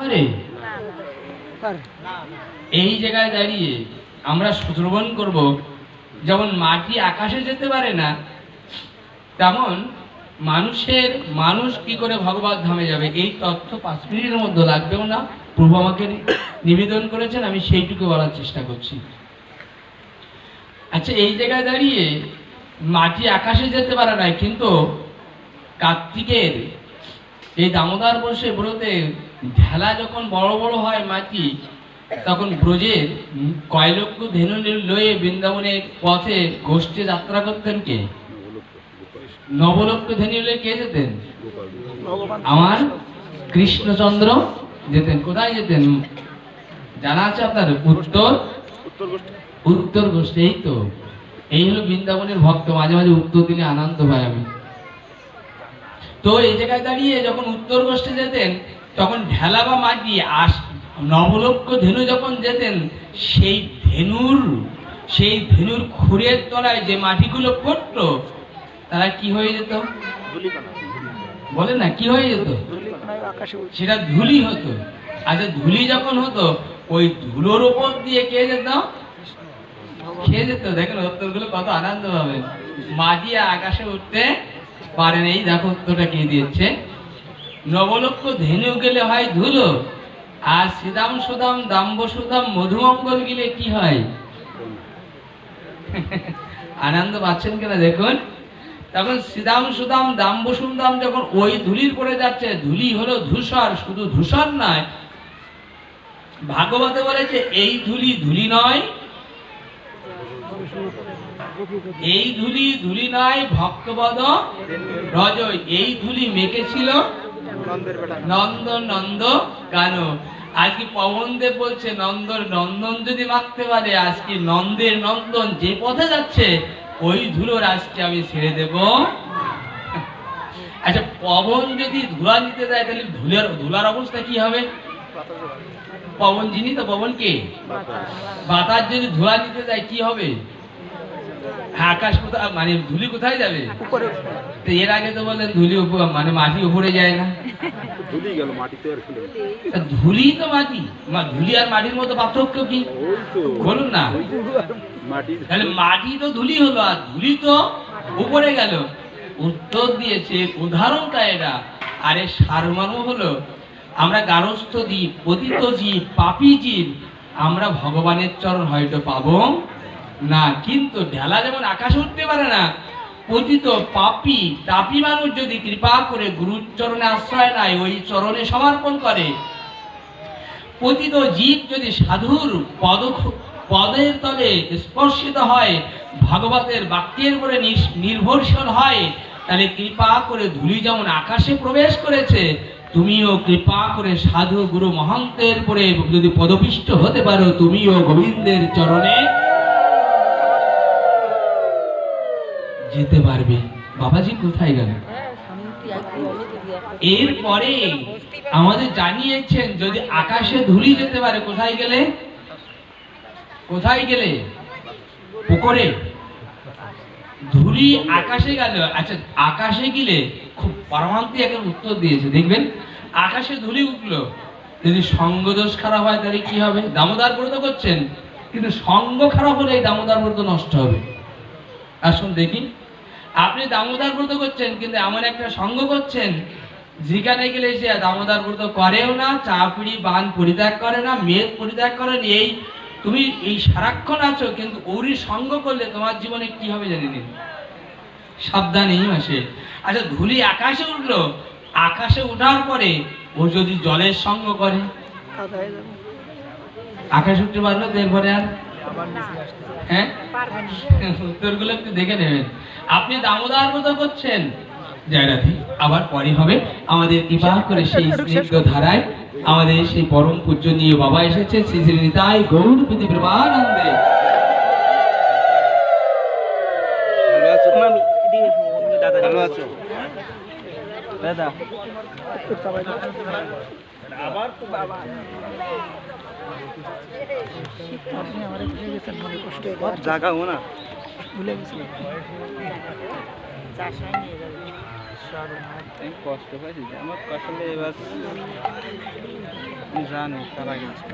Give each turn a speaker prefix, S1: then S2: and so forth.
S1: পারে? এই জায়গায় দাঁড়িয়ে আমরা শ্রবণ করব, যেমন মাটি আকাশে যেতে পারে না, তেমন মানুষ কি করে ভগবত ধামে যাবে, এই তথ্য 5 মিনিটের মধ্যে লাগবেও না। প্রভু আমাকে নিবেদন করেছেন, আমি সেইটুকু বলার চেষ্টা করছি। আচ্ছা, এই জায়গায় দাঁড়িয়ে মাটি আকাশে যেতে পারে না, কিন্তু কার্তিকের এই দামোদর বসে ব্রতে ঢেলা যখন বড় বড় হয় মাটি, তখন ব্রজের কয় লক্ষ ধেনু লয়ে বৃন্দাবনের পথে গোষ্ঠী যাত্রা করতেন কে? নবলক্ষ ধেনু লয়ে কে যেতেন? আমার কৃষ্ণচন্দ্র যেতেন। কোথায় যেতেন জানা আছে আপনার? উত্তর গোষ্ঠী। এই তো, এই হলো বৃন্দাবনের ভক্ত। মাঝে মাঝে উত্তর দিলে আনন্দ পাই আমি। তো এই জায়গায় দাঁড়িয়ে যখন উত্তর গোষ্ঠী যেতেন, তখন ঢেলা বা মাটি নবলক্ষ ধেনু যখন যেতেন, সেই ধেনুর খুরের তলায় যে মাটিগুলো পড়তো, তারা কি হয়ে যেত? বলে না, কি হয়ে যেত? সেটা ধুলি হতো। আচ্ছা, ধুলি যখন হতো, ওই ধুলোর উপর দিয়ে কে যেত? খেয়ে যেত। দেখেন উত্তরগুলো কত আনন্দ পাবে। মাটি আকাশে উঠতে পারেন। এই দেখো উত্তরটা কে দিয়েছে। নবলক্ষ ধেনু গেলে হয় ধুলো, আর শ্রীদাম সুদাম দাম্ব সুদাম মধুমঙ্গল গেলে কি হয়? আনন্দ পাচ্ছেন কিনা দেখুন। তখন শ্রীদাম সুদাম দাম্ব সুদাম যখন ওই ধুলির পড়ে যাচ্ছে, ধুলি হলো ধূসর। শুধু ধূসর নয়, ভাগবতে বলেছে এই ধুলি ধুলি নয়, এই ধুলি নয় ভক্তপদ রজ, এই ধুলি মেখেছিল নন্দ নন্দ গান। আজকে পবনদেব বলছে নন্দন যদি মাখতে পারে, আজকে নন্দের নন্দন যে পথে যাচ্ছে, ওই ধুলোর আজকে আমি ছেড়ে দেব। আচ্ছা, পবন যদি ধুলা নিতে যায়, তাহলে ধুলার অবস্থা কি হবে? পবন যিনি তো, পবন কে? বাতাস যদি ধুলা নিতে যায় কি হবে? আকাশ কোথায়, মানে ধুলি কোথায় যাবে? এর আগে তো বললেন ধুলি মানে মাটি উপরে যায় না। ধুলি তো মাটি, ধুলি আর মাটির মধ্যে পার্থক্য কি বলুন না? তাহলে মাটি তো ধুলি হলো, আর ধুলি তো উপরে গেল। উত্তর দিয়েছে উদাহরণটা এটা। আরে সারমর্ম হলো, আমরা গারস্থ জীব, পতিত জীব, পাপী জীব, আমরা ভগবানের চরণ হয়তো পাবো না, কিন্তু ঢেলা যেমন আকাশে উঠতে পারে না, পতিত পাপী তাপী মানুষ যদি কৃপা করে গুরুর চরণে আশ্রয় নেয়, ওই চরণে সমর্পণ করে, পতিত জীব যদি সাধুর পদের তলে স্পর্শিত হয়, ভগবতের বাক্যের উপরে নির্ভরশীল হয়, তাহলে কৃপা করে ধুলি যেমন আকাশে প্রবেশ করেছে, তুমিও কৃপা করে সাধু গুরু মহন্তের পরে যদি পদপিষ্ট হতে পারো, তুমিও গোবিন্দের চরণে যেতে পারবে। বাবাজি কোথায় গেল? এরপরে আমাদের জানিয়েছেন, যদি আকাশে ধুলি যেতে পারে, কোথায় গেলে? পুকুরে। ধুলি আকাশে গেল। আচ্ছা, আকাশে গেলে খুব পারমান্তিক একটা উত্তর দিয়েছে, দেখবেন। আকাশে ধুলি উঠলো, যদি সঙ্গ দোষ খারাপ হয় তাহলে কি হবে? দামোদর ব্রত করছেন, কিন্তু সঙ্গ খারাপ হলে এই দামোদর ব্রত নষ্ট হবে। আসুন দেখি, আপনি দামোদর ব্রত করছেন, কিন্তু এমন একটা সঙ্গ করছেন, যেখানে গেলে সে দামোদর ব্রত করেও না, চা পিড়ি বান পরিত্যাগ করে না, মেদ পরিত্যাগ করেন, এই তুমি এই সারাক্ষণ আছো, কিন্তু ওরই সঙ্গ করলে তোমার জীবনে কি হবে জানি নিন, সাবধানে আসে। আচ্ছা, ধুলি আকাশে উঠলো, আকাশে ওঠার পরে ও যদি জলের সঙ্গ করে, আকাশে উঠতে পারলো তো এরপরে আর? হ্যাঁ, উত্তরগুলো একটু দেখে নেবেন। আপনি দামোদর ব্রত করছেন, জয়রাধি, আবার পরে হবে। আমাদের কৃপা করে সেই স্নিগ্ধ ধারায় আমাদের সেই পরম পূজনীয় বাবা এসেছে, শ্রী শ্রী নিতাই গৌর প্রীতি প্রেমানন্দে।
S2: ভালো আছো দাদা? আবার তো বাবা আপনি আমারে ভুলে গেছেন, মনে কষ্ট জায়গা হো না, ভুলে গেছিলাম। আমি কষ্ট পাইছি আমার আসলে এবার আমি জানি তারা গেছে